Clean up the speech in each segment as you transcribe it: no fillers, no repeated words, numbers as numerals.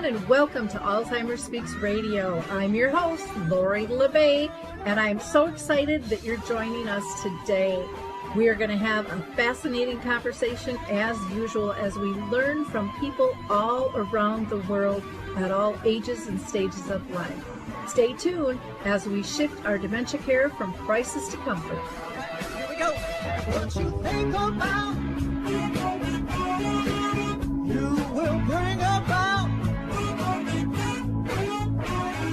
and welcome to Alzheimer's Speaks Radio. I'm your host, Lori LeBay, and I'm so excited that you're joining us today. We are going to have a fascinating conversation as usual as we learn from people all around the world at all ages and stages of life. Stay tuned as we shift our dementia care from crisis to comfort. Here we go. What you think about, you will bring about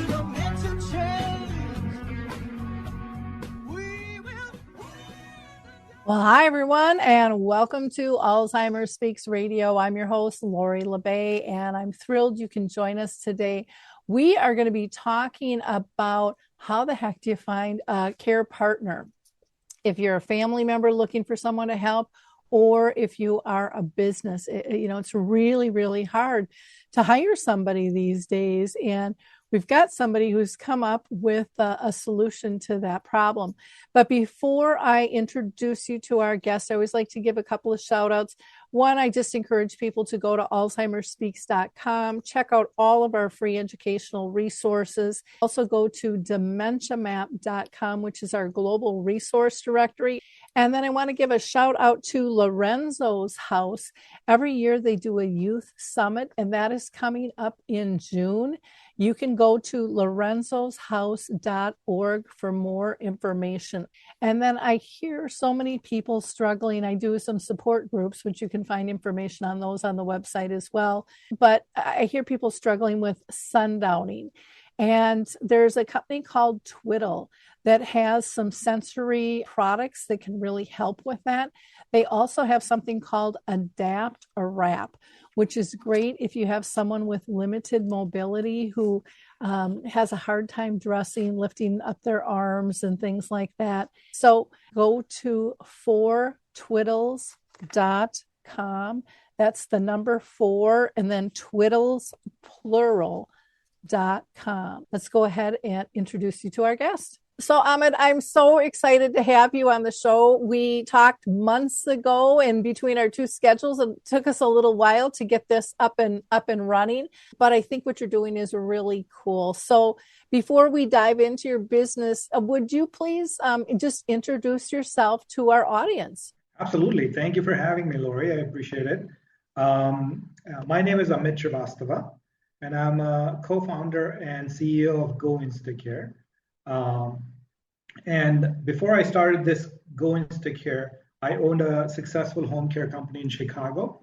dementia change. We will. Well, hi, everyone, and welcome to Alzheimer's Speaks Radio. I'm your host, Lori LeBay, and I'm thrilled you can join us today. We are going to be talking about how the heck do you find a care partner? If you're a family member looking for someone to help, or if you are a business, it's really, really hard to hire somebody these days. And we've got somebody who's come up with a solution to that problem. But before I introduce you to our guest, I always like to give a couple of shout outs. One, I just encourage people to go to alzheimersspeaks.com, check out all of our free educational resources. Also go to dementiamap.com, which is our global resource directory. And then I want to give a shout out to Lorenzo's House. Every year they do a youth summit, and that is coming up in June. You can go to lorenzoshouse.org for more information. And then I hear so many people struggling. I do some support groups, which you can find information on those on the website as well. But I hear people struggling with sundowning. And there's a company called Twiddle that has some sensory products that can really help with that. They also have something called Adapt or Wrap, which is great if you have someone with limited mobility who has a hard time dressing, lifting up their arms and things like that. So go to 4twiddles.com. That's the number 4 and then Twiddles plural.com. Let's go ahead and introduce you to our guest. So Amit, I'm so excited to have you on the show. We talked months ago in between our two schedules. It took us a little while to get this up and running, but I think what you're doing is really cool. So before we dive into your business, would you please just introduce yourself to our audience? Absolutely. Thank you for having me, Lori. I appreciate it. My name is Amit Shrivastava, and I'm a co-founder and CEO of GoInstaCare. And before I started this GoInstaCare, I owned a successful home care company in Chicago,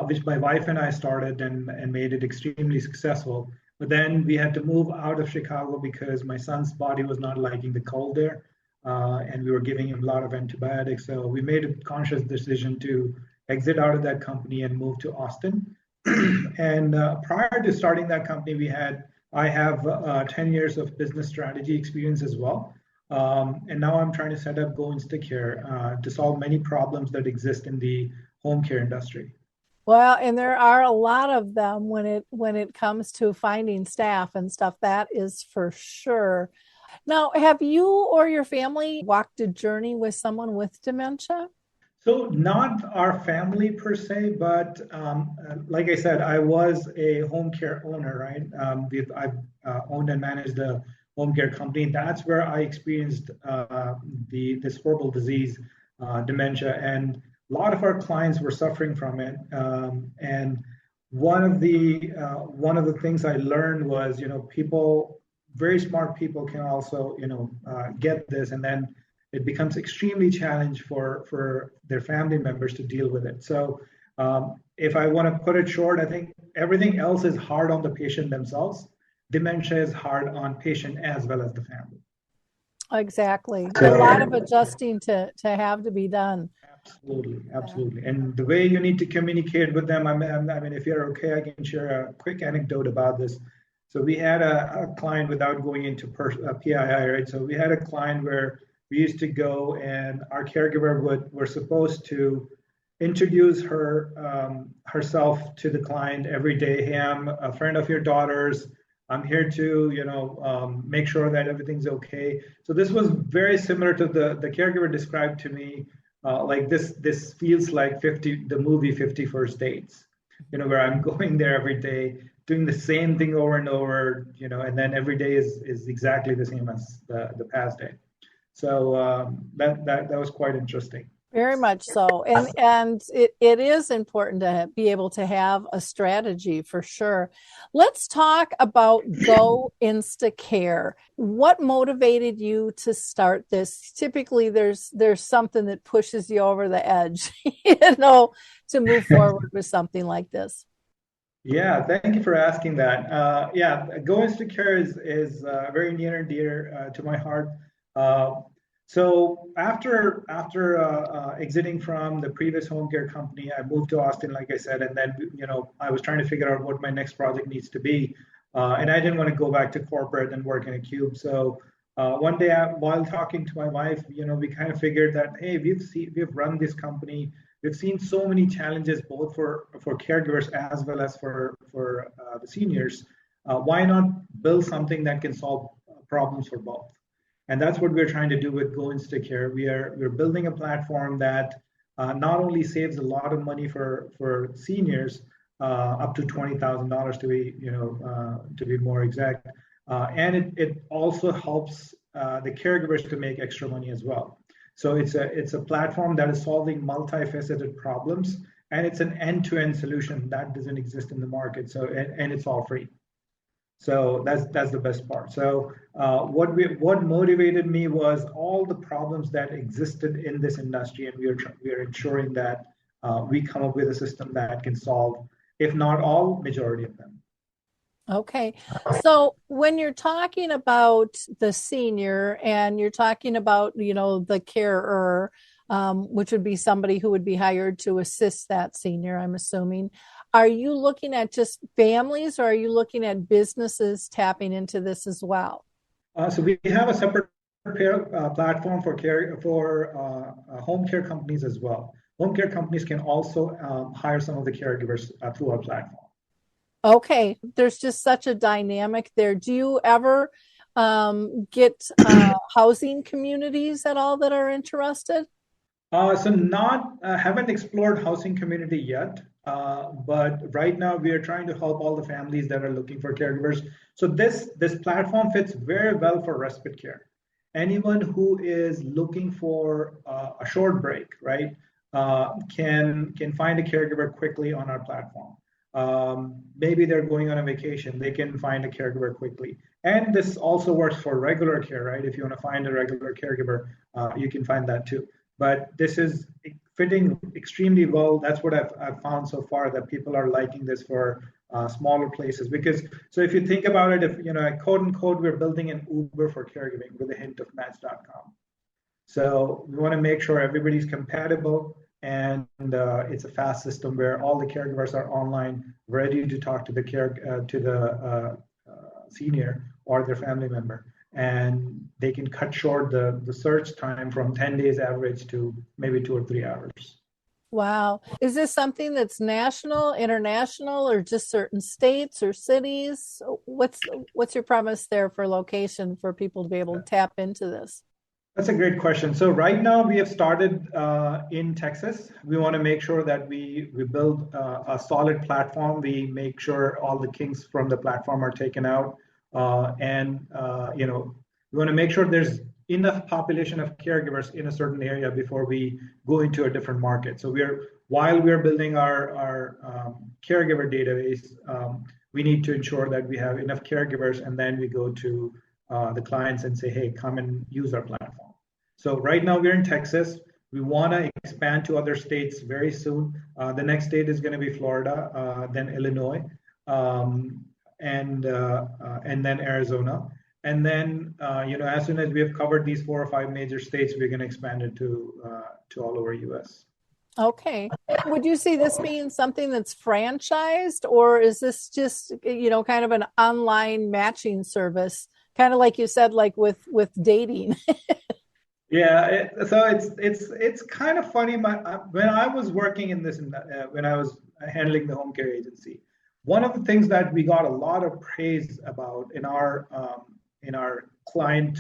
which my wife and I started and made it extremely successful. But then we had to move out of Chicago because my son's body was not liking the cold there, and we were giving him a lot of antibiotics. So we made a conscious decision to exit out of that company and move to Austin. And prior to starting that company, I have 10 years of business strategy experience as well. And now I'm trying to set up GoInstaCare to solve many problems that exist in the home care industry. Well, and there are a lot of them when it comes to finding staff and stuff, that is for sure. Now, have you or your family walked a journey with someone with dementia? So not our family per se, but like I said, I was a home care owner, right? I've owned and managed a home care company. That's where I experienced this horrible disease, dementia, and a lot of our clients were suffering from it. And one of the things I learned was, very smart people can also, get this, and then it becomes extremely challenging for their family members to deal with it. So if I want to put it short, I think everything else is hard on the patient themselves. Dementia is hard on patient as well as the family. Exactly. A lot of adjusting to have to be done. Absolutely. And the way you need to communicate with them, I mean, if you're okay, I can share a quick anecdote about this. So we had a client, without going into PII, right? So we had a client where we used to go and our caregiver were supposed to introduce herself to the client every day. Hey, I'm a friend of your daughter's. I'm here to, make sure that everything's okay. So this was very similar to the caregiver described to me, like this feels like the movie 50 First Dates, where I'm going there every day doing the same thing over and over, and then every day is exactly the same as the past day. So that was quite interesting. Very much so. And it is important to be able to have a strategy for sure. Let's talk about GoInstaCare. What motivated you to start this? Typically there's something that pushes you over the edge, to move forward with something like this. Yeah, thank you for asking that. Yeah, GoInstaCare is very near and dear to my heart. Uh, so after exiting from the previous home care company, I moved to Austin, like I said, and then I was trying to figure out what my next project needs to be, and I didn't want to go back to corporate and work in a cube. So one day, while talking to my wife, we kind of figured that hey, we've run this company. We've seen so many challenges both for caregivers as well as for the seniors. Why not build something that can solve problems for both? And that's what we're trying to do with GoInstaCare. We're building a platform that not only saves a lot of money for seniors, up to $20,000 to be more exact, and it also helps the caregivers to make extra money as well. So it's a platform that is solving multifaceted problems, and it's an end-to-end solution that doesn't exist in the market. So and it's all free. So that's the best part. So what motivated me was all the problems that existed in this industry, and we are ensuring that we come up with a system that can solve, if not all, majority of them. Okay. So when you're talking about the senior and you're talking about, the carer, which would be somebody who would be hired to assist that senior, I'm assuming, are you looking at just families or are you looking at businesses tapping into this as well? So we have a separate platform for home care companies as well. Home care companies can also hire some of the caregivers through our platform. Okay, there's just such a dynamic there. Do you ever get housing communities at all that are interested? So not haven't explored housing community yet, but right now we are trying to help all the families that are looking for caregivers. So this platform fits very well for respite care. Anyone who is looking for a short break, right, can find a caregiver quickly on our platform. Maybe they're going on a vacation, they can find a caregiver quickly. And this also works for regular care, right? If you want to find a regular caregiver, you can find that too. But this is fitting extremely well. That's what I've found so far, that people are liking this for smaller places. Because so if you think about it, if quote unquote, we're building an Uber for caregiving with a hint of Match.com. So we want to make sure everybody's compatible, and it's a fast system where all the caregivers are online, ready to talk to the senior or their family member, and they can cut short the search time from 10 days average to maybe 2 or 3 hours. Wow. Is this something that's national, international, or just certain states or cities? What's your promise there for location for people to be able to tap into this? That's a great question. So right now we have started in Texas. We want to make sure that we build a solid platform. We make sure all the kinks from the platform are taken out, and we want to make sure there's enough population of caregivers in a certain area before we go into a different market. So while we're building our caregiver database, we need to ensure that we have enough caregivers, and then we go to the clients and say, hey, come and use our platform. So right now we're in Texas. We want to expand to other states very soon. The next state is going to be Florida, then Illinois, and then Arizona. And then, as soon as we have covered these 4 or 5 major states, we're going to expand it to all over US. Okay. Would you see this being something that's franchised, or is this just, kind of an online matching service, kind of like you said, like with dating? Yeah, so it's kind of funny. When I was working in this, when I was handling the home care agency, one of the things that we got a lot of praise about in our client,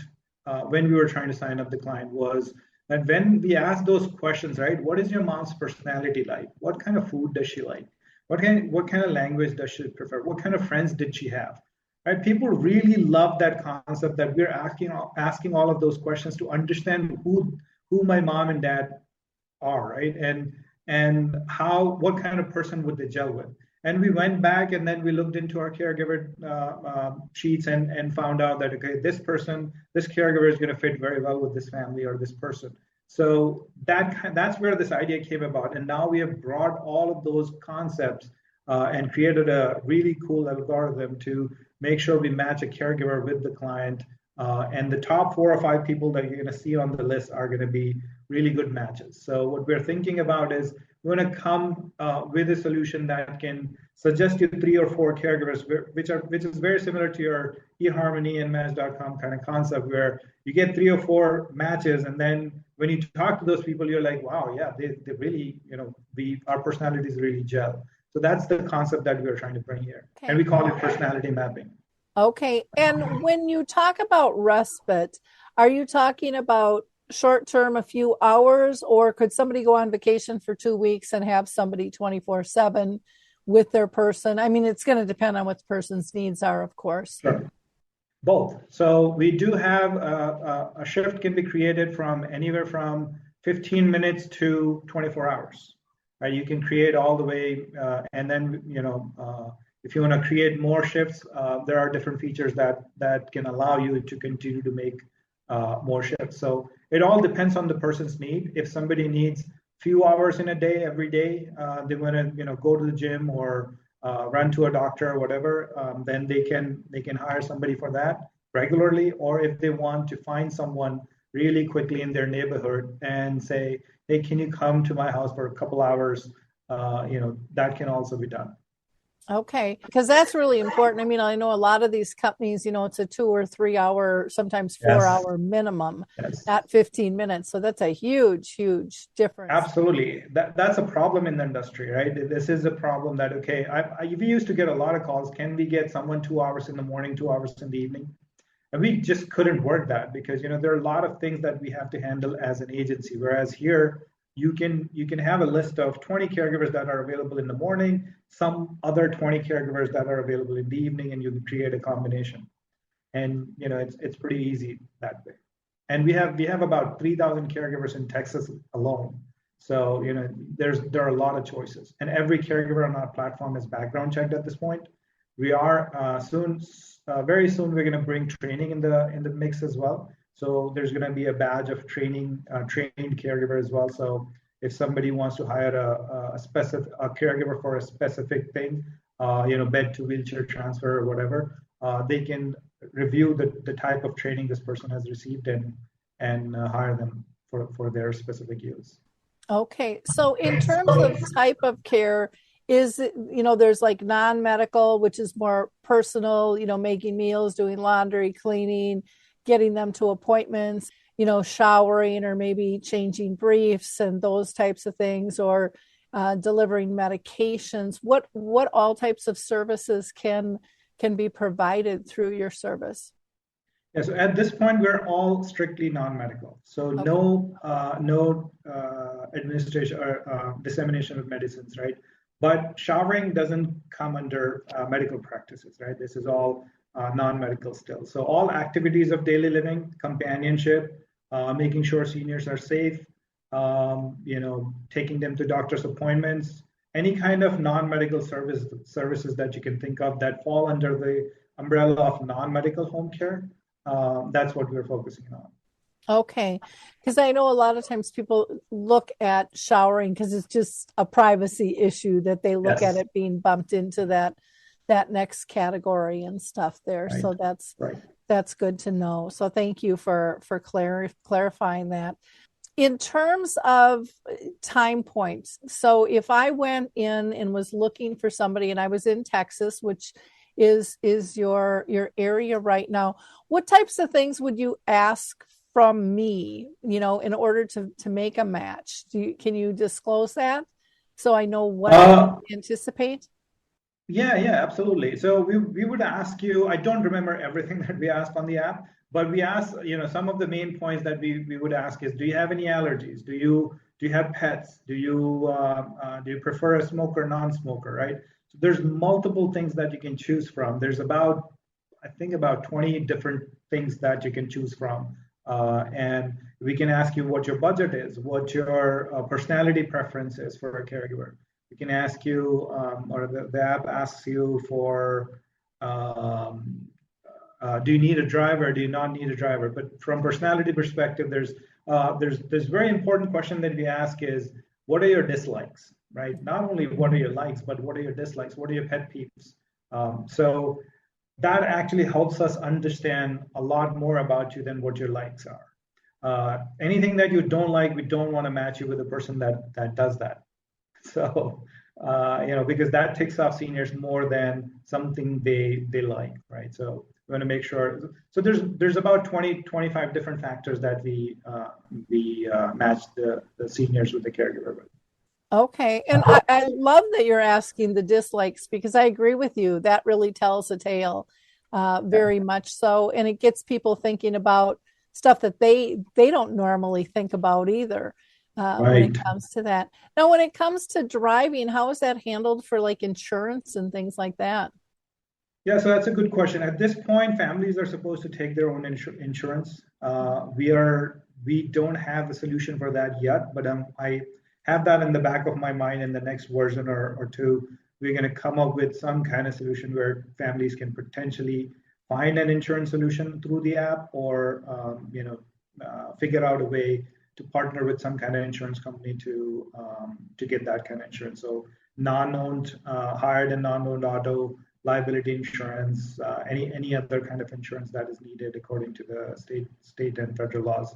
when we were trying to sign up the client, was that when we asked those questions, right? What is your mom's personality like? What kind of food does she like? what kind of language does she prefer? What kind of friends did she have? Right? People really love that concept that we're asking all of those questions to understand who my mom and dad are, right? And what kind of person would they gel with? And we went back and then we looked into our caregiver sheets and found out that okay, this caregiver is going to fit very well with this family or this person. So that's where this idea came about. And now we have brought all of those concepts and created a really cool algorithm to make sure we match a caregiver with the client. And the top 4 or 5 people that you're going to see on the list are going to be really good matches. So what we're thinking about is we're going to come with a solution that can suggest you 3 or 4 caregivers, which is very similar to your eHarmony and Match.com kind of concept, where you get 3 or 4 matches, and then when you talk to those people, you're like, wow, yeah, they really, our personalities really gel. So that's the concept that we're trying to bring here, and we call it personality mapping. Okay, and when you talk about respite, are you talking about short term, a few hours, or could somebody go on vacation for 2 weeks and have somebody 24/7 with their person? I mean, it's going to depend on what the person's needs are, of course. Sure. Both. So we do have a shift can be created from anywhere from 15 minutes to 24 hours. Right? You can create all the way, and then if you want to create more shifts, there are different features that can allow you to continue to make more shifts. So it all depends on the person's need. If somebody needs few hours in a day, every day, they want to go to the gym or run to a doctor or whatever, then they can hire somebody for that regularly. Or if they want to find someone really quickly in their neighborhood and say, hey, can you come to my house for a couple hours? That can also be done. Okay, because that's really important. I mean, I know a lot of these companies, it's a 2 or 3 hour, sometimes 4 hour minimum, not 15 minutes. So that's a huge, huge difference. Absolutely. That's a problem in the industry, right? This is a problem that, okay, we used to get a lot of calls. Can we get someone 2 hours in the morning, 2 hours in the evening? And we just couldn't work that because, there are a lot of things that we have to handle as an agency. Whereas here, you can have a list of 20 caregivers that are available in the morning, some other 20 caregivers that are available in the evening, and you can create a combination. And it's pretty easy that way. And we have about 3,000 caregivers in Texas alone. So there are a lot of choices, and every caregiver on our platform is background checked at this point. We are very soon we're going to bring training in the mix as well. So there's going to be a badge of trained caregiver as well. So if somebody wants to hire a caregiver for a specific thing, bed to wheelchair transfer or whatever, they can review the type of training this person has received and hire them for their specific use. Okay, so in terms of type of care, there's like non-medical, which is more personal, making meals, doing laundry, cleaning, getting them to appointments, showering or maybe changing briefs and those types of things, or delivering medications. What all types of services can be provided through your service? Yeah, so at this point, we're all strictly non-medical. So okay. No administration or dissemination of medicines, right? But showering doesn't come under medical practices, right? This is all non-medical still. So all activities of daily living, companionship, making sure seniors are safe, taking them to doctor's appointments, any kind of non-medical services that you can think of that fall under the umbrella of non-medical home care. That's what we're focusing on. Okay, because I know a lot of times people look at showering because it's just a privacy issue that they look at it being bumped into that next category and stuff there. Right. So that's good to know. So thank you for clarifying that. In terms of time points, so if I went in and was looking for somebody and I was in Texas, which is your area right now, what types of things would you ask from me, in order to make a match? Can you disclose that so I know what to anticipate? Yeah, absolutely. So we would ask you, I don't remember everything that we asked on the app, but we asked, some of the main points that we would ask is, do you have any allergies? Do Do you have pets? Do you prefer a smoker, non-smoker, right? So there's multiple things that you can choose from. There's I think about 20 different things that you can choose from. And we can ask you what your budget is, what your personality preference is for a caregiver. We can ask you, or the app asks you for, do you need a driver? Do you not need a driver? But from personality perspective, there's very important question that we ask is, what are your dislikes, right? Not only what are your likes, but what are your dislikes? What are your pet peeves? So that actually helps us understand a lot more about you than what your likes are. Anything that you don't like, we don't want to match you with a person that does that. So, because that ticks off seniors more than something they like, right? So we want to make sure. So there's about 25 different factors that we match the seniors with the caregiver with. Okay. And I love that you're asking the dislikes because I agree with you. That really tells a tale, very much so. And it gets people thinking about stuff that they don't normally think about either when it comes to that. Now, when it comes to driving, how is that handled for like insurance and things like that? Yeah, so that's a good question. At this point, families are supposed to take their own insurance. We don't have a solution for that yet, but I have that in the back of my mind. In the next version or two, we're going to come up with some kind of solution where families can potentially find an insurance solution through the app, or figure out a way to partner with some kind of insurance company to get that kind of insurance. So non-owned, hired and non-owned auto, liability insurance, any other kind of insurance that is needed according to the state and federal laws.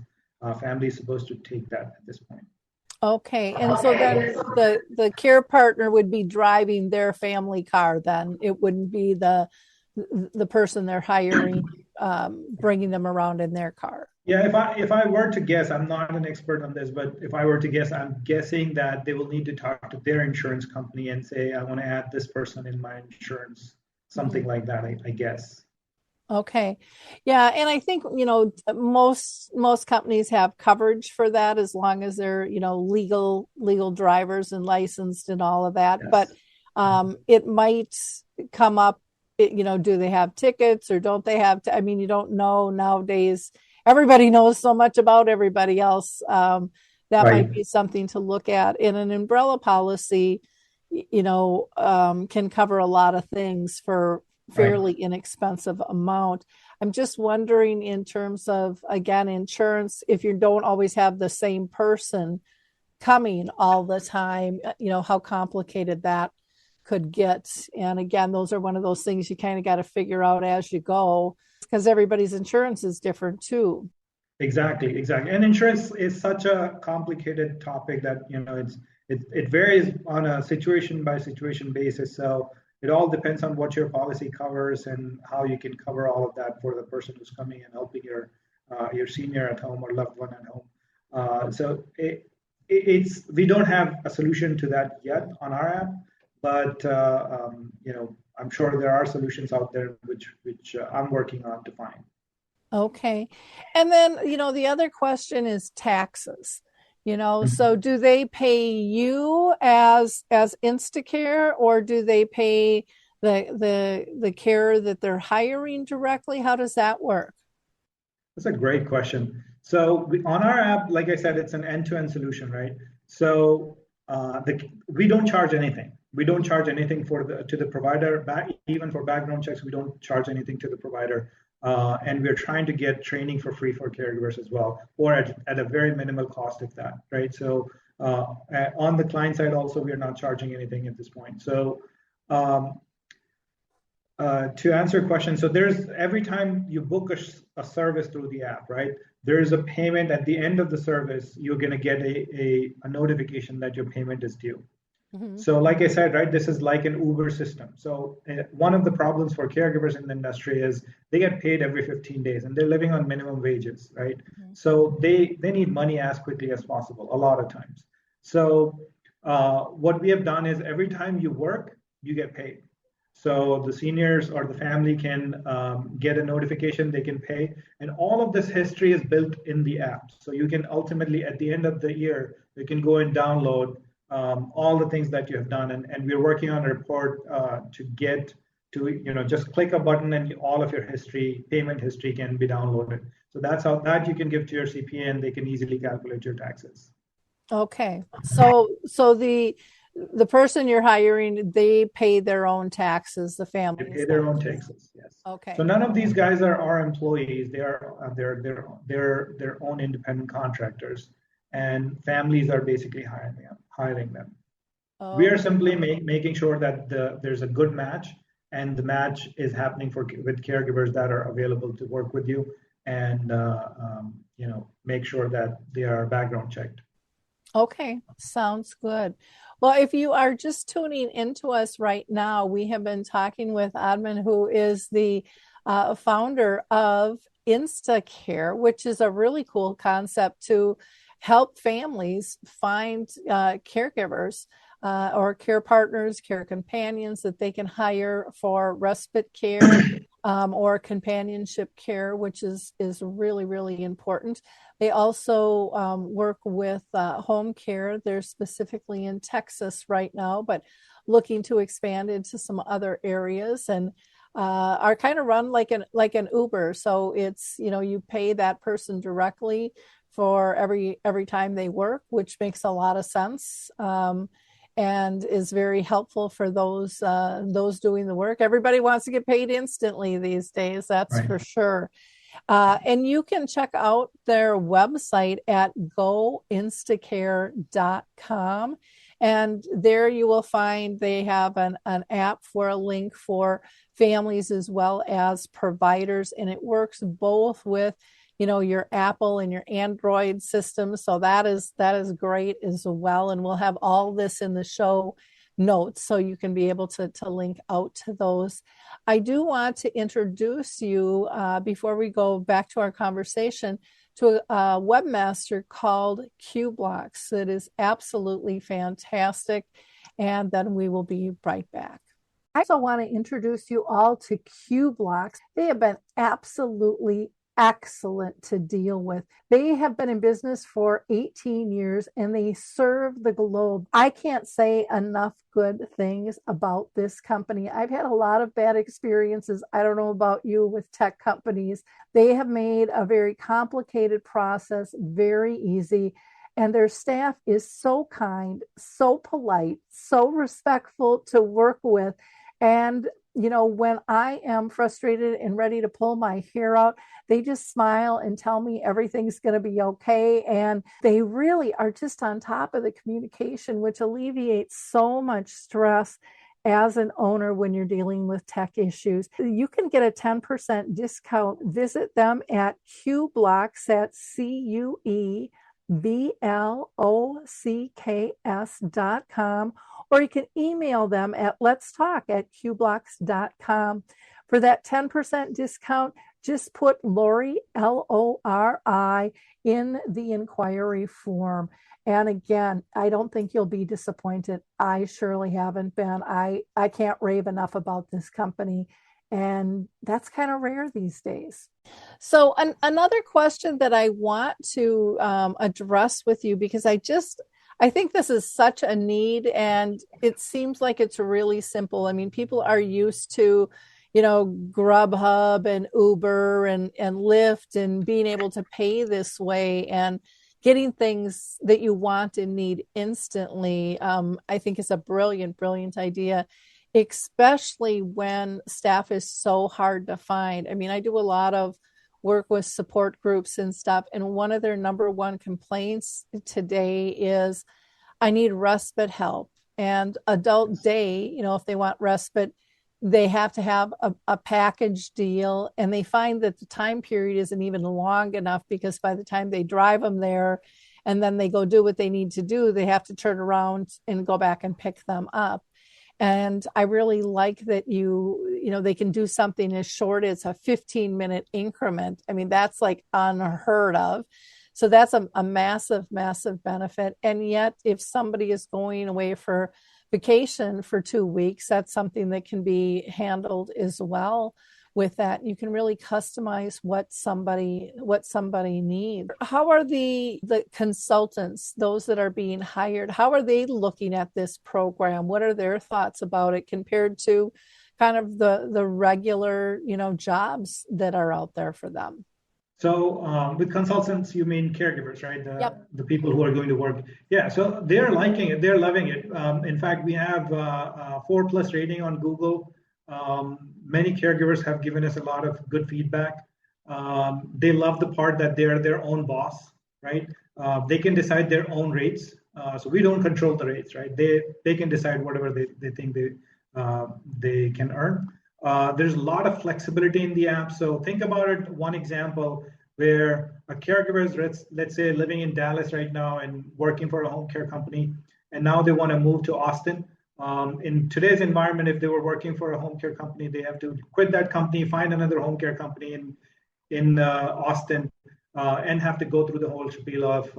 Family is supposed to take that at this point. Okay. And so then the care partner would be driving their family car then. It wouldn't be the person they're hiring bringing them around in their car. Yeah, if I were to guess, I'm not an expert on this, but if I were to guess, I'm guessing that they will need to talk to their insurance company and say, I want to add this person in my insurance, something like that, I guess. Okay. Yeah. And I think, most companies have coverage for that as long as they're, legal drivers and licensed and all of that. Yes. But it might come up, do they have tickets or don't they have, you don't know nowadays. Everybody knows so much about everybody else. That might be something to look at. In an umbrella policy, can cover a lot of things for fairly inexpensive amount. I'm just wondering in terms of, again, insurance, if you don't always have the same person coming all the time, how complicated that could get. And again, those are one of those things you kind of got to figure out as you go because everybody's insurance is different too. Exactly. And insurance is such a complicated topic that, it varies on a situation by situation basis. So it all depends on what your policy covers and how you can cover all of that for the person who's coming and helping your senior at home or loved one at home. So we don't have a solution to that yet on our app, but I'm sure there are solutions out there which I'm working on to find. Okay. And then, the other question is taxes. So do they pay you as InstaCare, or do they pay the care that they're hiring directly? How does that work? That's a great question. So on our app, like I said, it's an end-to-end solution, right? So we don't charge anything. We don't charge anything to the provider. Even for background checks, we don't charge anything to the provider. And we're trying to get training for free for caregivers as well, or at a very minimal cost if that, right? So on the client side also, we are not charging anything at this point. So to answer your question, so there's every time you book a service through the app, right? There is a payment at the end of the service. You're going to get a notification that your payment is due. So like I said, right, this is like an Uber system. So one of the problems for caregivers in the industry is they get paid every 15 days and they're living on minimum wages, right? So they need money as quickly as possible a lot of times. So what we have done is every time you work, you get paid. So the seniors or the family can get a notification, they can pay. And all of this history is built in the app. So you can ultimately, at the end of the year, you can go and download all the things that you have done. And we're working on a report to get to, just click a button and all of your history, payment history can be downloaded. So that's how that you can give to your CPA and they can easily calculate your taxes. Okay. So the person you're hiring, they pay their own taxes, the They family pay is their not. own taxes, yes. Okay. So none of these guys are our employees. They are they're their own independent contractors, and families are basically hiring them. We are Okay. simply making sure that there's a good match, and the match is happening with caregivers that are available to work with you, and make sure that they are background checked. Okay, sounds good. Well, if you are just tuning into us right now, we have been talking with Admin, who is the founder of InstaCare, which is a really cool concept to help families find caregivers or care partners, care companions that they can hire for respite care or companionship care, which is really, really important. They also work with home care. They're specifically in Texas right now, but looking to expand into some other areas, and are kind of run like an Uber. So it's, you pay that person directly for every time they work, which makes a lot of sense. And is very helpful for those doing the work. Everybody wants to get paid instantly these days, that's Right. for sure. And you can check out their website at goinstacare.com. And there you will find they have an app for a link for families as well as providers. And it works both with, your Apple and your Android system. So that is great as well. And we'll have all this in the show notes so you can be able to link out to those. I do want to introduce you before we go back to our conversation to a webmaster called QBlocks. It is absolutely fantastic. And then we will be right back. I also want to introduce you all to QBlocks. They have been absolutely excellent to deal with. They have been in business for 18 years and they serve the globe. I can't say enough good things about this company. I've had a lot of bad experiences. I don't know about you with tech companies. They have made a very complicated process very easy. And their staff is so kind, so polite, so respectful to work with. And when I am frustrated and ready to pull my hair out, they just smile and tell me everything's going to be okay. And they really are just on top of the communication, which alleviates so much stress as an owner when you're dealing with tech issues. You can get a 10% discount. Visit them at QBlocks, at QBlocks.com, or you can email them at letstalk@qblocks.com. For that 10% discount, just put Lori, Lori, in the inquiry form. And again, I don't think you'll be disappointed. I surely haven't been. I can't rave enough about this company. And that's kind of rare these days. So another question that I want to address with you, because I think this is such a need and it seems like it's really simple. I mean, people are used to, Grubhub and Uber and Lyft and being able to pay this way and getting things that you want and need instantly. I think is a brilliant, brilliant idea, especially when staff is so hard to find. I mean, I do a lot of work with support groups and stuff, and one of their number one complaints today is, I need respite help. And adult day, if they want respite, they have to have a package deal, and they find that the time period isn't even long enough because by the time they drive them there and then they go do what they need to do, they have to turn around and go back and pick them up. And I really like that they can do something as short as a 15-minute increment. I mean, that's like unheard of. So that's a massive, massive benefit. And yet, if somebody is going away for vacation for 2 weeks, that's something that can be handled as well with that. You can really customize what somebody needs. How are the consultants, those that are being hired, how are they looking at this program? What are their thoughts about it compared to kind of the regular, jobs that are out there for them? So with consultants, you mean caregivers, right? Yep. The people who are going to work. Yeah, so they're liking it. They're loving it. In fact, we have a 4+ rating on Google. Many caregivers have given us a lot of good feedback. They love the part that they're their own boss, right? They can decide their own rates. So we don't control the rates, right? They can decide whatever they think they can earn. There's a lot of flexibility in the app. So think about it. One example where a caregiver is, let's say, living in Dallas right now and working for a home care company, and now they want to move to Austin. In today's environment, if they were working for a home care company, they have to quit that company, find another home care company in Austin, and have to go through the whole spiel of,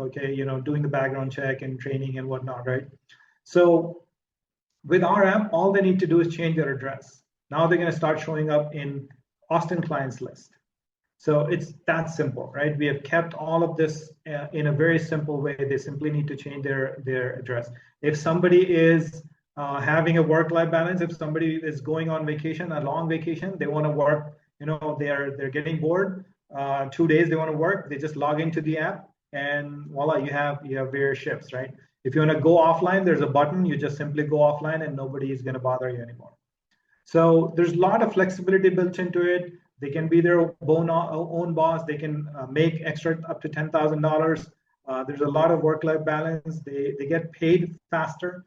doing the background check and training and whatnot, right? So with our app, all they need to do is change their address. Now they're going to start showing up in Austin clients list. So it's that simple, right? We have kept all of this in a very simple way. They simply need to change their address. If somebody is having a work-life balance, if somebody is going on vacation, a long vacation, they want to work, they're getting bored, 2 days they want to work, they just log into the app and voila, you have various shifts, right? If you want to go offline, there's a button, you just simply go offline and nobody is going to bother you anymore. So there's a lot of flexibility built into it. They can be their own boss. They can make extra up to $10,000. There's a lot of work-life balance. They get paid faster.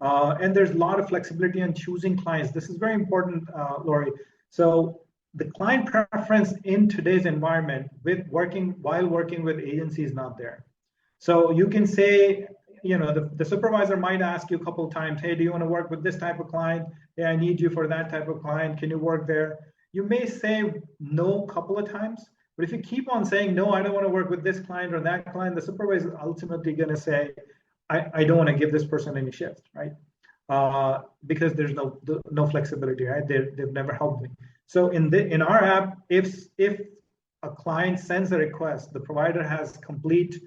And there's a lot of flexibility on choosing clients. This is very important, Lori. So the client preference in today's environment while working with agency is not there. So you can say, the supervisor might ask you a couple of times, hey, do you want to work with this type of client? Yeah, I need you for that type of client. Can you work there? You may say no a couple of times, but if you keep on saying, no, I don't want to work with this client or that client, the supervisor is ultimately going to say, I don't want to give this person any shift, right? Because there's no flexibility, right? They've never helped me. So in our app, if a client sends a request, the provider has complete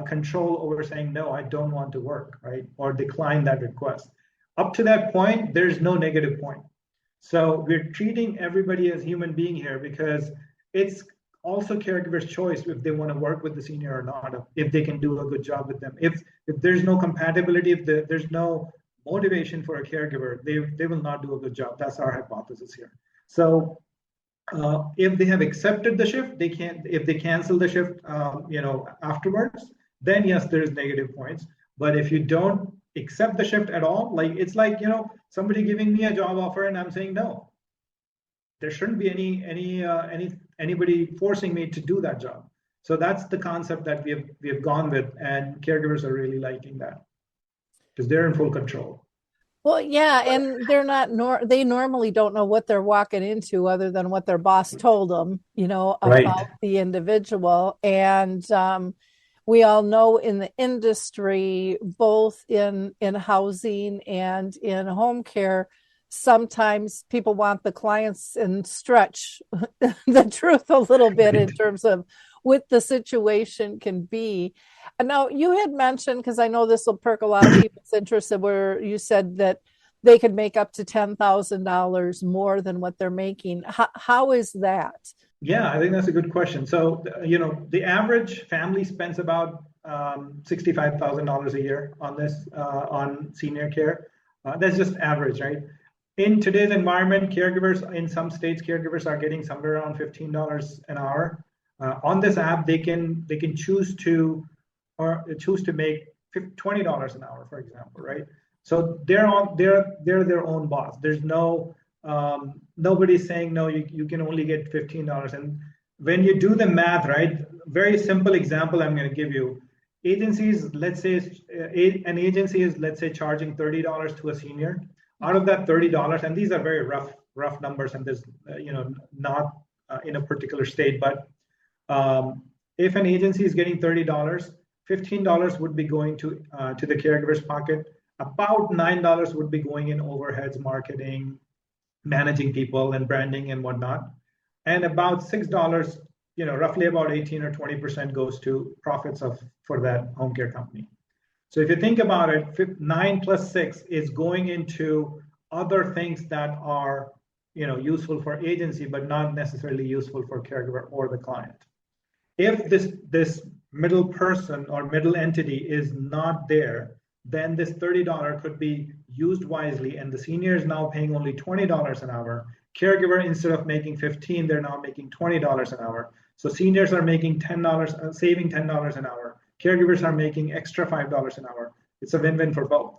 control over saying, no, I don't want to work, right? Or decline that request. Up to that point, there's no negative point. So we're treating everybody as human being here because it's also caregiver's choice if they want to work with the senior or not, if they can do a good job with them. If there's no compatibility, if there's no motivation for a caregiver, they will not do a good job. That's our hypothesis here. So if they have accepted the shift, if they cancel the shift, afterwards, then yes, there's negative points. But if you don't accept the shift at all, it's like somebody giving me a job offer and I'm saying no. There shouldn't be anybody forcing me to do that job. So that's the concept that we have gone with, and caregivers are really liking that because they're in full control. Well, yeah, and they're not they normally don't know what they're walking into other than what their boss told them, about the individual. And we all know in the industry, both in housing and in home care, sometimes people want the clients and stretch the truth a little bit in terms of what the situation can be. And now you had mentioned, because I know this will perk a lot of people's interest, where you said that they could make up to $10,000 more than what they're making. How is that? Yeah, I think that's a good question. So, the average family spends about $65,000 a year on this, on senior care. That's just average, right? In today's environment, caregivers, in some states, caregivers are getting somewhere around $15 an hour. On this app, they can choose to make $20 an hour, for example, right? So they're their own boss. There's nobody's saying no, you can only get $15. And when you do the math, right, very simple example I'm going to give you. Agencies, let's say an agency is, let's say, charging $30 to a senior. Out of that $30, and these are very rough numbers, and there's not in a particular state, but if an agency is getting $30, $15 would be going to the caregiver's pocket. About $9 would be going in overheads, marketing, managing people, and branding and whatnot. and about $6, roughly about 18 or 20% goes to profits for that home care company. So if you think about it, 9 plus 6 is going into other things that are useful for agency, but not necessarily useful for caregiver or the client. If this middle person or middle entity is not there, then this $30 could be used wisely, and the senior is now paying only $20 an hour. Caregiver, instead of making 15, they're now making $20 an hour. So seniors are making $10, saving $10 an hour. Caregivers are making extra $5 an hour. It's a win-win for both,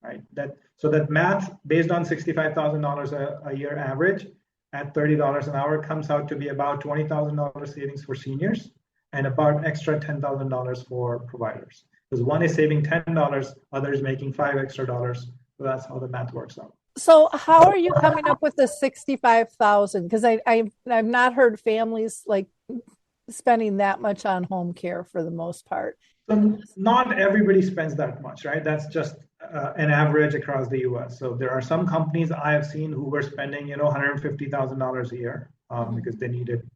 right? So that math based on $65,000 a year average at $30 an hour comes out to be about $20,000 savings for seniors and about extra $10,000 for providers. Because one is saving $10, other is making $5 extra. So that's how the math works out. So how are you coming up with the 65,000? Because I've not heard families like spending that much on home care for the most part. So not everybody spends that much, right? That's just an average across the U.S. So there are some companies I have seen who were spending, $150,000 a year because they needed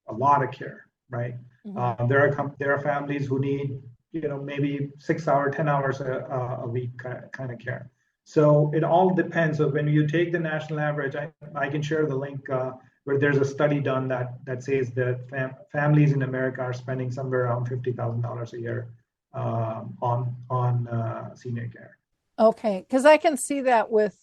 a lot of care, right? Mm-hmm. There are families who need, maybe 6 hours, 10 hours a week kind of care. So it all depends. So when you take the national average, I can share the link where there's a study done that says that families in America are spending somewhere around $50,000 a year on senior care. Okay, because I can see that with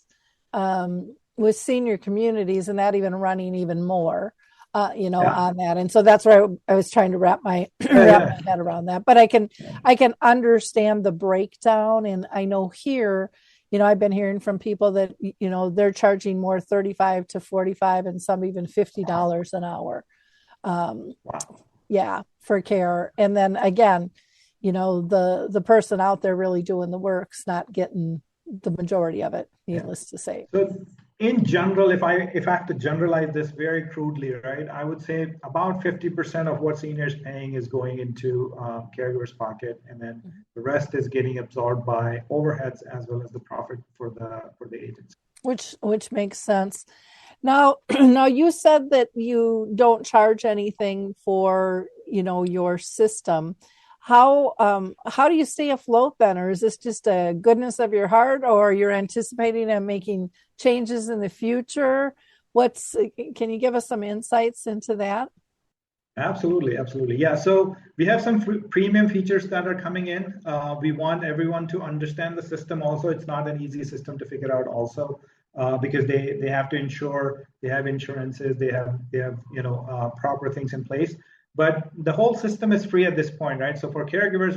senior communities, and that even running even more, on that. And so that's where I was trying to wrap my head around that. But I can understand the breakdown, and I know here. I've been hearing from people that, they're charging more 35 to 45 and some even $50 an hour. Wow. Yeah, for care. And then again, the person out there really doing the work's not getting the majority of it, needless to say. So in general, if I have to generalize this very crudely, right, I would say about 50% of what seniors paying is going into caregiver's pocket, and then the rest is getting absorbed by overheads as well as the profit for the agency. Which makes sense. Now you said that you don't charge anything for your system. How do you stay afloat then? Or is this just a goodness of your heart, or you're anticipating and making changes in the future? Can you give us some insights into that? Absolutely. Yeah. So we have some premium features that are coming in. We want everyone to understand the system. Also, it's not an easy system to figure out also, because they have to ensure they have insurances, they have proper things in place. But the whole system is free at this point, right? So for caregivers,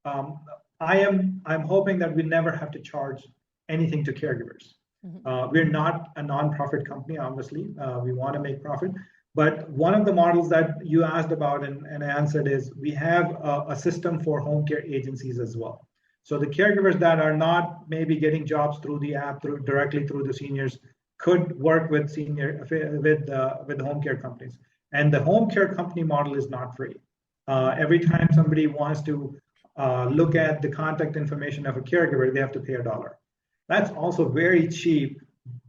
I'm hoping that we never have to charge anything to caregivers. Mm-hmm. We're not a nonprofit company, obviously. We want to make profit. But one of the models that you asked about and answered is we have a system for home care agencies as well. So the caregivers that are not maybe getting jobs through the app, directly through the seniors, could work with the home care companies. And the home care company model is not free. Every time somebody wants to look at the contact information of a caregiver, they have to pay $1. That's also very cheap,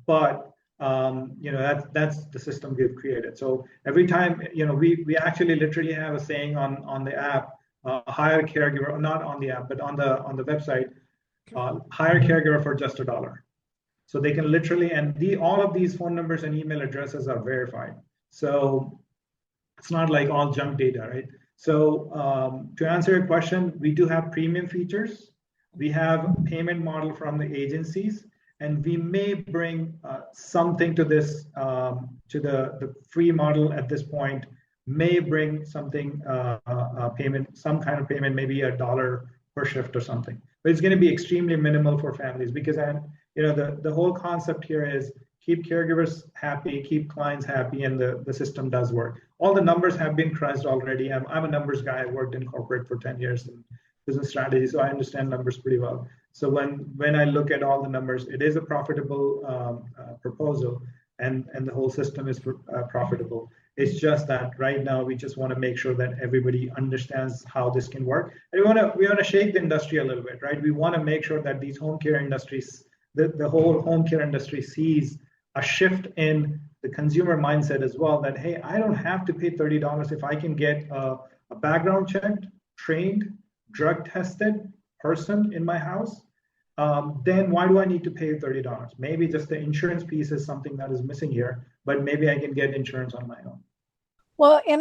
but that's the system we've created. So every time, we actually literally have a saying on the app, hire a caregiver, not on the app, but on the website, hire a caregiver for just $1. So they can literally, and all of these phone numbers and email addresses are verified. So it's not like all junk data, right? So to answer your question, we do have premium features. We have a payment model from the agencies, and we may bring something to this, to the free model at this point, may bring something, payment, some kind of payment, maybe $1 per shift or something. But it's going to be extremely minimal for families because, the whole concept here is keep caregivers happy, keep clients happy, and the system does work. All the numbers have been crunched already. I'm a numbers guy. I worked in corporate for 10 years in business strategy, so I understand numbers pretty well. So when I look at all the numbers, it is a profitable proposal, and the whole system is profitable. It's just that right now we just want to make sure that everybody understands how this can work. And we want to shake the industry a little bit, right? We want to make sure that these home care industries, the whole home care industry sees a shift in the consumer mindset as well that, hey, I don't have to pay $30 if I can get a background checked, trained, drug tested person in my house. Then why do I need to pay $30? Maybe just the insurance piece is something that is missing here, but maybe I can get insurance on my own. Well, and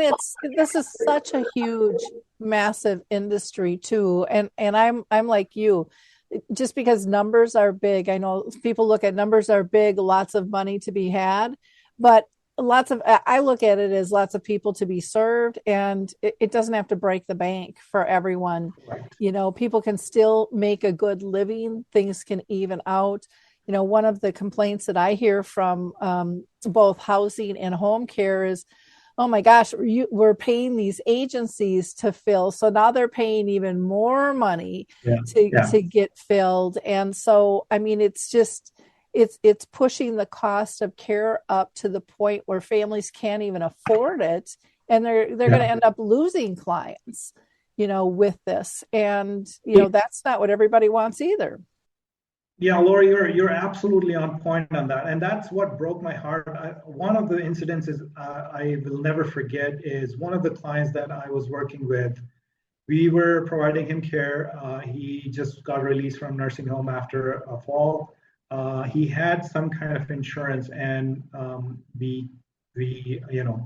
this is such a huge, massive industry too. And I'm like you, just because numbers are big. I know people look at numbers are big, lots of money to be had, but I look at it as lots of people to be served, and it doesn't have to break the bank for everyone. Right. People can still make a good living, things can even out. One of the complaints that I hear from both housing and home care is, oh my gosh, we're paying these agencies to fill. So now they're paying even more money to get filled. And so, I mean, it's pushing the cost of care up to the point where families can't even afford it. And they're going to end up losing clients, with this. And, that's not what everybody wants either. Yeah, Lori, you're absolutely on point on that, and that's what broke my heart. One of the incidences I will never forget is one of the clients that I was working with. We were providing him care. He just got released from nursing home after a fall. He had some kind of insurance, and we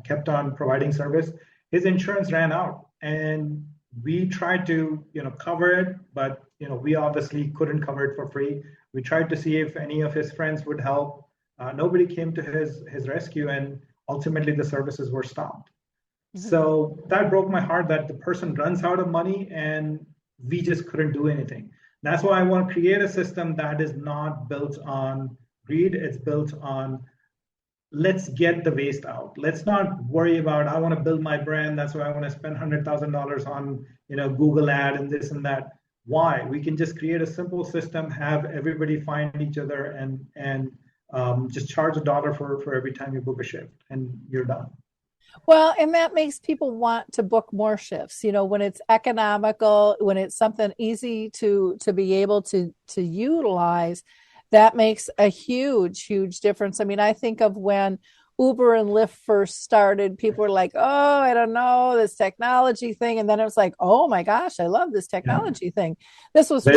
kept on providing service. His insurance ran out, and we tried to cover it, but we obviously couldn't cover it for free. We tried to see if any of his friends would help. Nobody came to his rescue, and ultimately the services were stopped. Mm-hmm. So that broke my heart that the person runs out of money and we just couldn't do anything. That's why I want to create a system that is not built on greed. It's built on, let's get the waste out. Let's not worry about, I want to build my brand. That's why I want to spend $100,000 on Google ad and this and that. Why? We can just create a simple system, have everybody find each other, and just charge $1 for every time you book a shift, and you're done. Well, and that makes people want to book more shifts. When it's economical, when it's something easy to be able to utilize, that makes a huge, huge difference. I mean, I think of when Uber and Lyft first started, people were like, oh, I don't know, this technology thing. And then it was like, oh my gosh, I love this technology thing. This was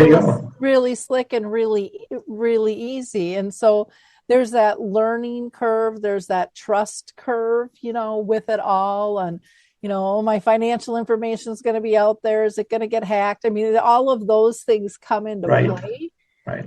really slick and really, really easy. And so there's that learning curve. There's that trust curve, with it all. And, my financial information is going to be out there. Is it going to get hacked? I mean, all of those things come into play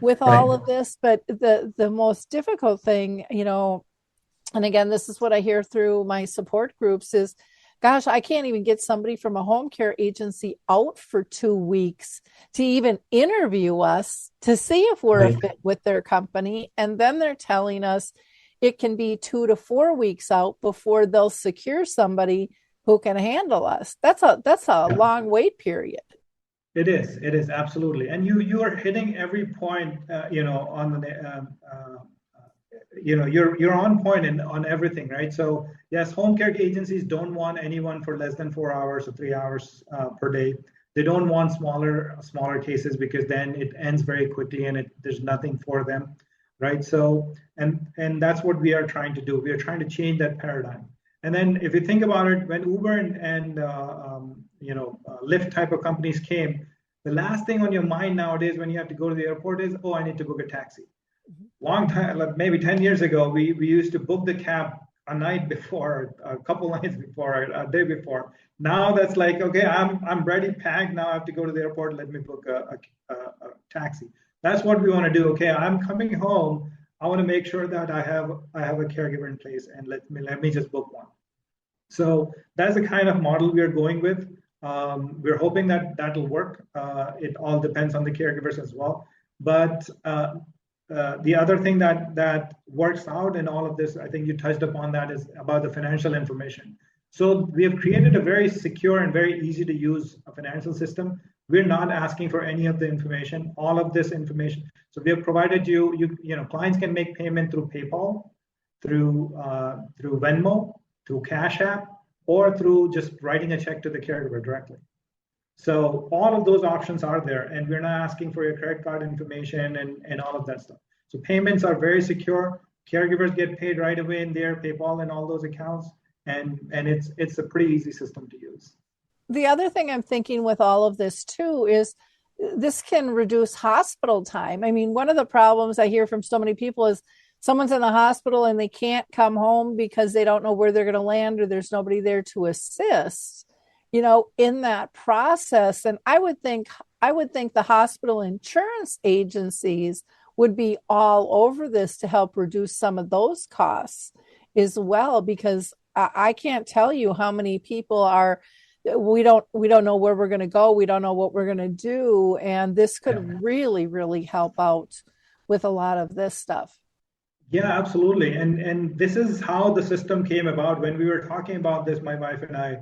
with all of this. But the most difficult thing, and again, this is what I hear through my support groups is, gosh, I can't even get somebody from a home care agency out for 2 weeks to even interview us to see if we're a fit with their company. And then they're telling us it can be 2 to 4 weeks out before they'll secure somebody who can handle us. That's a long wait period. It is absolutely. And you are hitting every point, on the, you're on point on everything, right? So yes, home care agencies don't want anyone for less than 4 hours or 3 hours per day. They don't want smaller cases because then it ends very quickly and there's nothing for them, right? So and that's what we are trying to do. We are trying to change that paradigm. And then if you think about it, when Uber and Lyft type of companies came, the last thing on your mind nowadays when you have to go to the airport is, oh, I need to book a taxi. Long time, like maybe 10 years ago, we used to book the cab a night before, a couple nights before, a day before. Now that's like, okay, I'm ready, packed. Now I have to go to the airport. Let me book a taxi. That's what we want to do. Okay, I'm coming home. I want to make sure that I have a caregiver in place, and let me just book one. So that's the kind of model we are going with. We're hoping that that'll work. It all depends on the caregivers as well. But the other thing that works out in all of this, I think you touched upon that, is about the financial information. So we have created a very secure and very easy to use financial system. We're not asking for any of the information, all of this information. So we have provided you clients can make payment through PayPal, through Venmo, through Cash App, or through just writing a check to the caregiver directly. So all of those options are there, and we're not asking for your credit card information and all of that stuff. So payments are very secure. Caregivers get paid right away in their PayPal and all those accounts, and it's a pretty easy system to use. The other thing I'm thinking with all of this too is this can reduce hospital time. I mean, one of the problems I hear from so many people is someone's in the hospital and they can't come home because they don't know where they're going to land or there's nobody there to assist, in that process. And I would think the hospital insurance agencies would be all over this to help reduce some of those costs as well, because I can't tell you how many people are we don't know where we're going to go, we don't know what we're going to do, and this could really help out with a lot of this stuff. Yeah, absolutely. And this is how the system came about. When we were talking about this, my wife and I,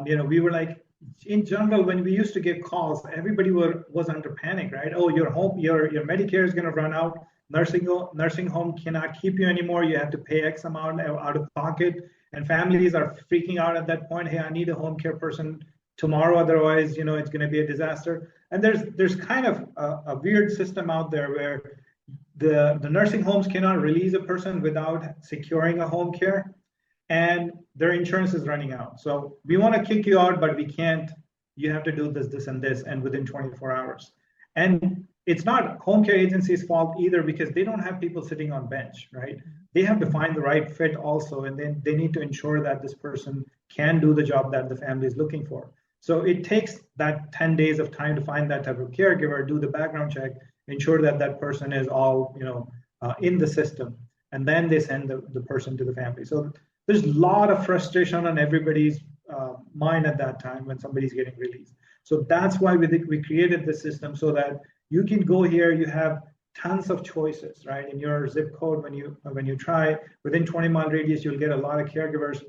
we were like, in general, when we used to get calls, everybody was under panic, right? Oh, your Medicare is going to run out. Nursing home cannot keep you anymore. You have to pay X amount out of pocket. And families are freaking out at that point. Hey, I need a home care person tomorrow. Otherwise, it's going to be a disaster. And there's kind of a weird system out there where the nursing homes cannot release a person without securing a home care, and their insurance is running out. So we want to kick you out, but we can't. You have to do this, and this, and within 24 hours. And it's not home care agency's fault either, because they don't have people sitting on bench, right? They have to find the right fit also, and then they need to ensure that this person can do the job that the family is looking for. So it takes that 10 days of time to find that type of caregiver, do the background check, ensure that that person is all in the system, and then they send the person to the family. So there's a lot of frustration on everybody's mind at that time when somebody's getting released. So that's why we created the system, so that you can go here, you have tons of choices, right? In your zip code, when you try within 20-mile radius, you'll get a lot of caregivers,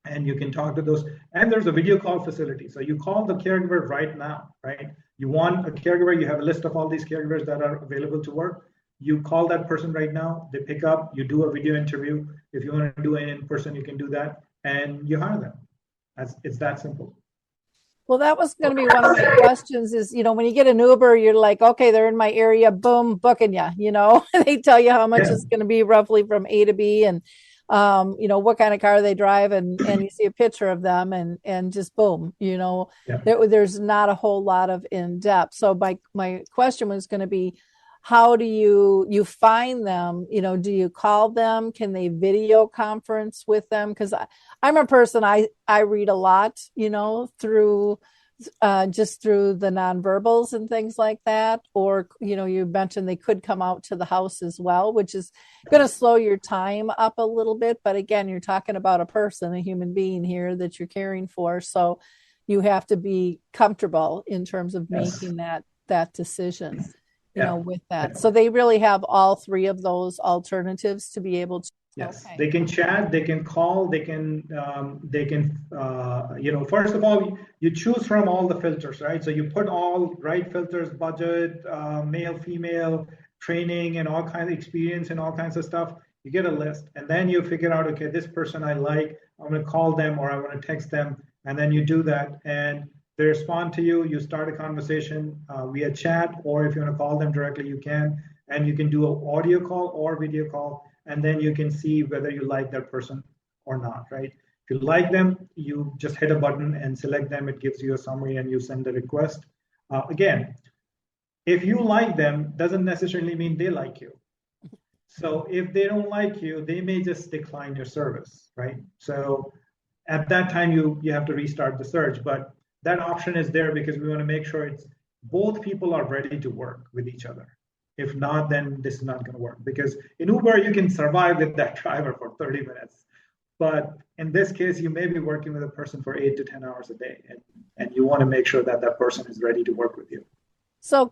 and you can talk to those. And there's a video call facility, so you call the caregiver right now, right? You want a caregiver, you have a list of all these caregivers that are available to work. You call that person right now, they pick up, you do a video interview. If you want to do it in person, you can do that, and you hire them. It's that simple. Well, that was going to be one of my questions is, when you get an Uber, you're like, okay, they're in my area, boom, booking you, they tell you how much it's going to be roughly from A to B, and, what kind of car they drive, and you see a picture of them, and just boom, there's not a whole lot of in depth. So my question was going to be, how do you find them? Do you call them? Can they video conference with them? Because I'm a person, I read a lot, through just through the nonverbals and things like that. Or, you mentioned they could come out to the house as well, which is going to slow your time up a little bit. But again, you're talking about a person, a human being here that you're caring for. So you have to be comfortable in terms of making that decision. With that. So they really have all three of those alternatives to be able to. Yes, okay. They can chat, they can call, they can, first of all, you choose from all the filters, right? So you put all right filters, budget, male, female, training, and all kinds of experience and all kinds of stuff. You get a list, and then you figure out, okay, this person I like, I'm going to call them or I want to text them, and then you do that, and they respond to you. You start a conversation via chat, or if you want to call them directly, you can. And you can do an audio call or video call, and then you can see whether you like that person or not, right? If you like them, you just hit a button and select them. It gives you a summary, and you send the request. Again, if you like them, doesn't necessarily mean they like you. So if they don't like you, they may just decline your service, right? So at that time, you have to restart the search. But that option is there because we want to make sure it's both people are ready to work with each other. If not, then this is not going to work, because in Uber, you can survive with that driver for 30 minutes. But in this case, you may be working with a person for 8 to 10 hours a day, and you want to make sure that that person is ready to work with you. So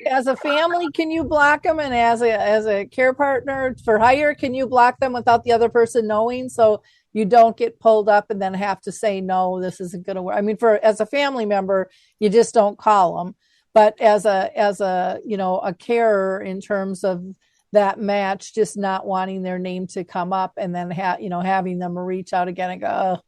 as a family, can you block them? And as a care partner for hire, can you block them without the other person knowing? So you don't get pulled up and then have to say, no, this isn't going to work. I mean, as a family member, you just don't call them. But as a carer, in terms of that match, just not wanting their name to come up, and then having them reach out again and go, oh,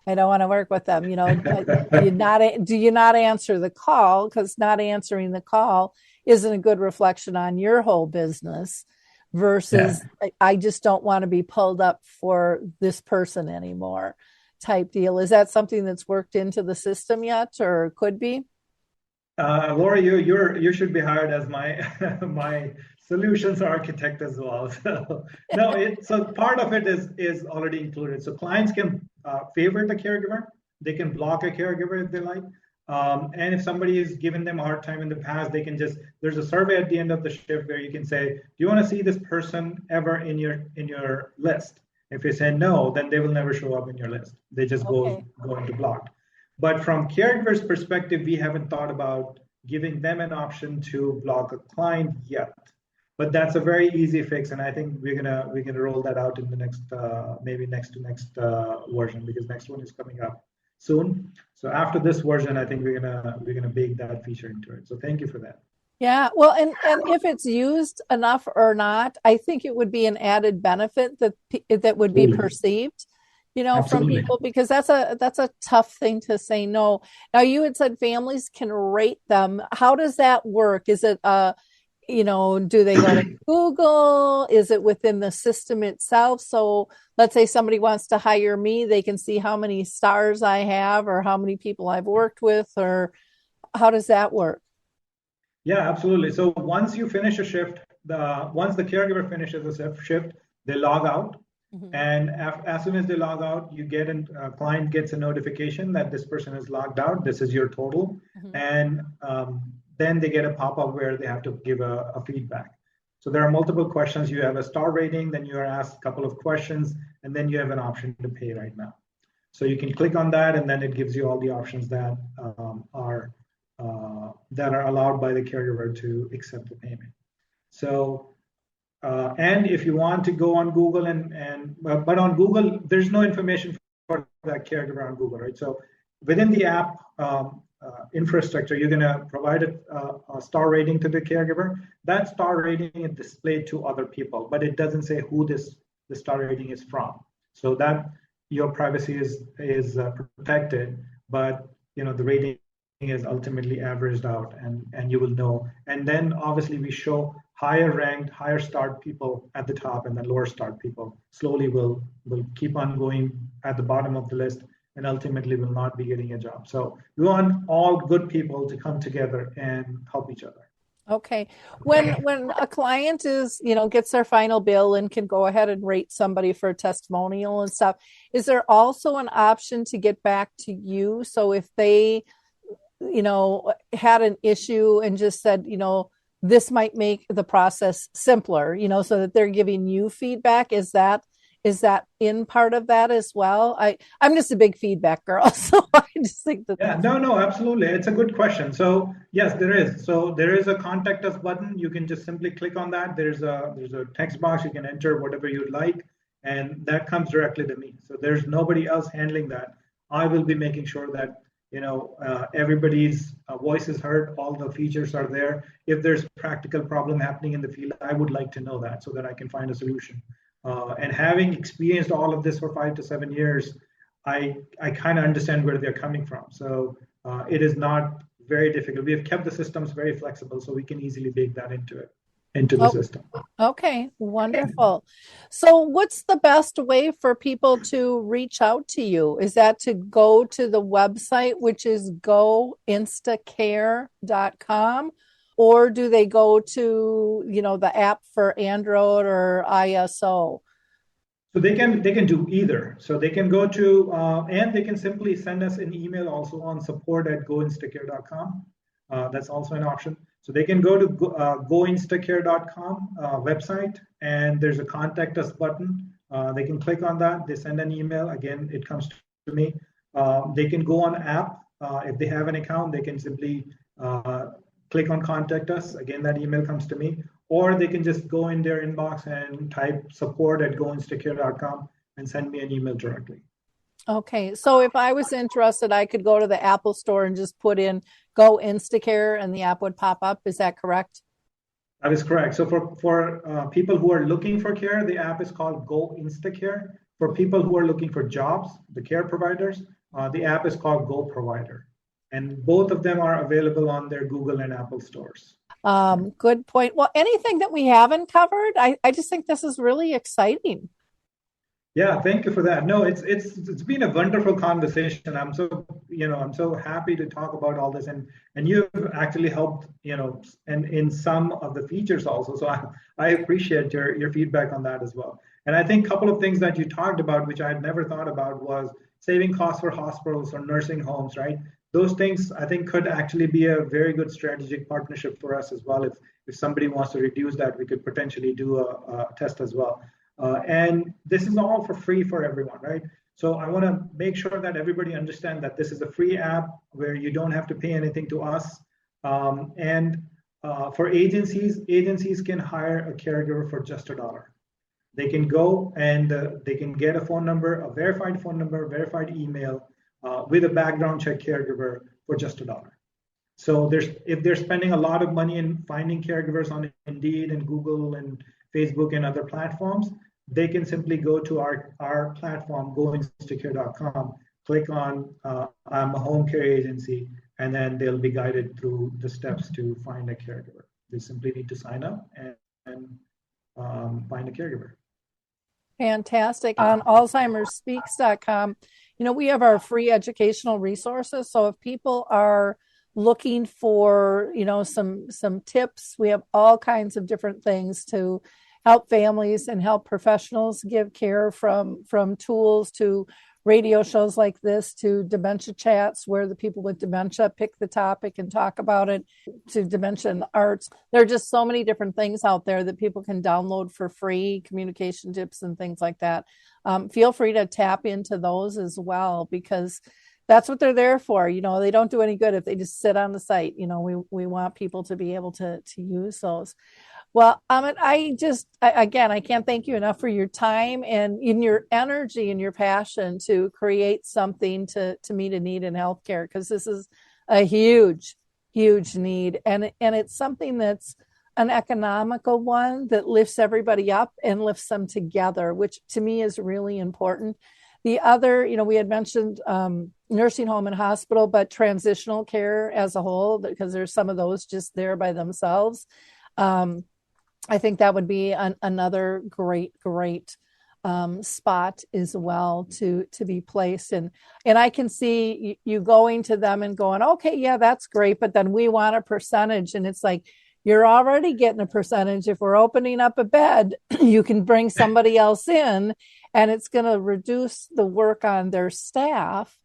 I don't want to work with them. Do you not answer the call? Because not answering the call isn't a good reflection on your whole business, versus I just don't want to be pulled up for this person anymore type deal. Is that something that's worked into the system yet or could be? Laura, you should be hired as my my solutions architect as well. So no, so part of it is already included. So clients can favorite the caregiver. They can block a caregiver if they like. And if somebody has given them a hard time in the past, they can just, there's a survey at the end of the shift where you can say, do you want to see this person ever in your list? If you say no, then they will never show up in your list. They just Okay. go into blocked. But from caregiver's perspective, we haven't thought about giving them an option to block a client yet. But that's a very easy fix, and I think we're gonna roll that out in the next maybe next to next version, because next one is coming up soon. So after this version, I think we're gonna bake that feature into it. So thank you for that. Yeah, well, and if it's used enough or not, I think it would be an added benefit that would be Absolutely. perceived, from Absolutely. people because that's a tough thing to say no. Now, you had said families can rate them. How does that work? Is it do they go to Google? Is it within the system itself? So let's say somebody wants to hire me, they can see how many stars I have or how many people I've worked with, or how does that work? Yeah, absolutely. So once you finish a shift, once the caregiver finishes a shift, they log out. Mhm. And as soon as they log out, you get a client gets a notification that this person is logged out. This is your total, Mhm. and then they get a pop-up where they have to give a feedback. So there are multiple questions. You have a star rating, then you are asked a couple of questions, and then you have an option to pay right now. So you can click on that, and then it gives you all the options that are allowed by the caregiver to accept the payment. So and if you want to go on Google but on Google, there's no information for that caregiver on Google, right? So within the app infrastructure, you're going to provide a star rating to the caregiver. That star rating is displayed to other people, but it doesn't say who the star rating is from. So that your privacy is protected, but the rating is ultimately averaged out, and you will know. And then obviously we show higher ranked, higher starred people at the top, and then lower starred people slowly will keep on going at the bottom of the list, and ultimately will not be getting a job. So we want all good people to come together and help each other. Okay. When a client gets their final bill and can go ahead and rate somebody for a testimonial and stuff, is there also an option to get back to you? So if they, had an issue and just said, this might make the process simpler, so that they're giving you feedback. Is that in part of that as well? I'm just a big feedback girl, so I just think that Yeah, that's no, absolutely. It's a good question. So yes, there is. So there is a contact us button. You can just simply click on that. There's a text box. You can enter whatever you'd like, and that comes directly to me. So there's nobody else handling that. I will be making sure that everybody's voice is heard. All the features are there. If there's practical problem happening in the field, I would like to know that so that I can find a solution. And having experienced all of this for 5 to 7 years, I kind of understand where they're coming from. So it is not very difficult. We have kept the systems very flexible, so we can easily bake that into the oh, system. okay, wonderful. So what's the best way for people to reach out to you? Is that to go to the website, which is goinstacare.com, or do they go to, the app for Android or ISO? So they can do either. So they can go to and they can simply send us an email also on support@goinstacare.com. That's also an option. So they can go to goinstacare.com website, and there's a contact us button. They can click on that. They send an email. Again, it comes to me. They can go on app. If they have an account, they can simply click on contact us. Again, that email comes to me. Or they can just go in their inbox and type support@goinstacare.com and send me an email directly. Okay, so if I was interested, I could go to the Apple store and just put in Go Instacare and the app would pop up. Is that correct? That is correct. So for people who are looking for care, the app is called GoInstaCare. For people who are looking for jobs, the care providers, the app is called Go Provider. And both of them are available on their Google and Apple stores. Good point. Well, anything that we haven't covered, I just think this is really exciting. Yeah, thank you for that. No, it's been a wonderful conversation. I'm so happy to talk about all this, and you've actually helped, and in some of the features also. So I appreciate your feedback on that as well. And I think a couple of things that you talked about, which I had never thought about, was saving costs for hospitals or nursing homes, right? Those things I think could actually be a very good strategic partnership for us as well. If somebody wants to reduce that, we could potentially do a test as well. And this is all for free for everyone, right? So I want to make sure that everybody understand that this is a free app where you don't have to pay anything to us. And for agencies can hire a caregiver for just $1. They can go and they can get a phone number, a verified phone number, verified email with a background check caregiver for just $1. So if they're spending a lot of money in finding caregivers on Indeed and Google and Facebook and other platforms, they can simply go to our platform, GoInstaCare.com, click on I'm a home care agency, and then they'll be guided through the steps to find a caregiver. They simply need to sign up and find a caregiver. Fantastic. On AlzheimersSpeaks.com, we have our free educational resources. So if people are looking for, some tips, we have all kinds of different things to help families and help professionals give care, from tools to radio shows like this, to dementia chats where the people with dementia pick the topic and talk about it, to dementia and the arts. There are just so many different things out there that people can download for free, communication tips and things like that. Feel free to tap into those as well, because that's what they're there for. They don't do any good if they just sit on the site. We want people to be able to use those. Well, Amit, I can't thank you enough for your time and in your energy and your passion to create something to meet a need in healthcare, because this is a huge, huge need. And it's something that's an economical one that lifts everybody up and lifts them together, which to me is really important. The other, we had mentioned nursing home and hospital, but transitional care as a whole, because there's some of those just there by themselves. I think that would be another great spot as well to be placed. And I can see you going to them and going, okay, yeah, that's great, but then we want a percentage. And it's like, you're already getting a percentage. If we're opening up a bed, you can bring somebody else in, and it's going to reduce the work on their staff,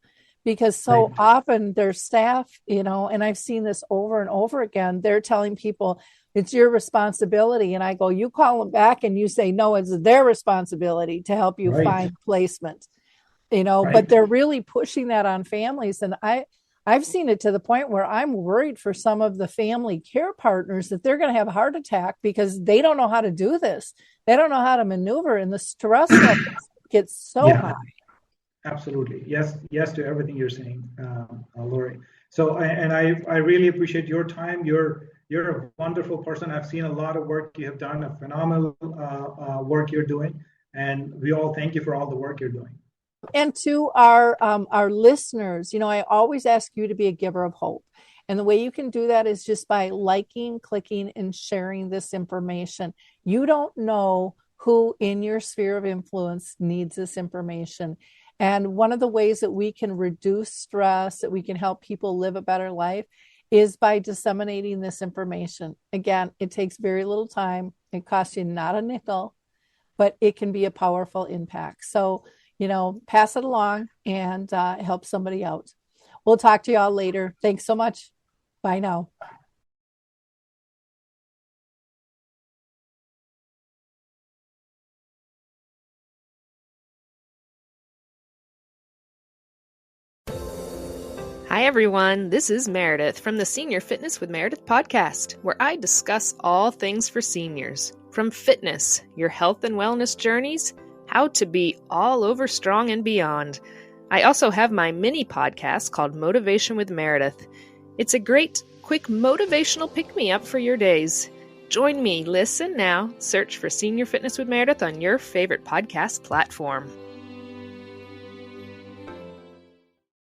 because so often their staff, and I've seen this over and over again, they're telling people, it's your responsibility. And I go, you call them back and you say, no, it's their responsibility to help you find placement, but they're really pushing that on families. And I've seen it to the point where I'm worried for some of the family care partners that they're going to have a heart attack because they don't know how to do this. They don't know how to maneuver, and the stress level gets so high. Absolutely. Yes to everything you're saying, Lori. So, and I really appreciate your time. You're a wonderful person. I've seen a lot of work you have done, a phenomenal work you're doing, and we all thank you for all the work you're doing. And to our listeners, I always ask you to be a giver of hope. And the way you can do that is just by liking, clicking, and sharing this information. You don't know who in your sphere of influence needs this information. And one of the ways that we can reduce stress, that we can help people live a better life, is by disseminating this information. Again, it takes very little time. It costs you not a nickel, but it can be a powerful impact. So, pass it along and help somebody out. We'll talk to you all later. Thanks so much. Bye now. Hi, everyone. This is Meredith from the Senior Fitness with Meredith podcast, where I discuss all things for seniors, from fitness, your health and wellness journeys, how to be all over strong and beyond. I also have my mini podcast called Motivation with Meredith. It's a great, quick motivational pick-me-up for your days. Join me, listen now, search for Senior Fitness with Meredith on your favorite podcast platform.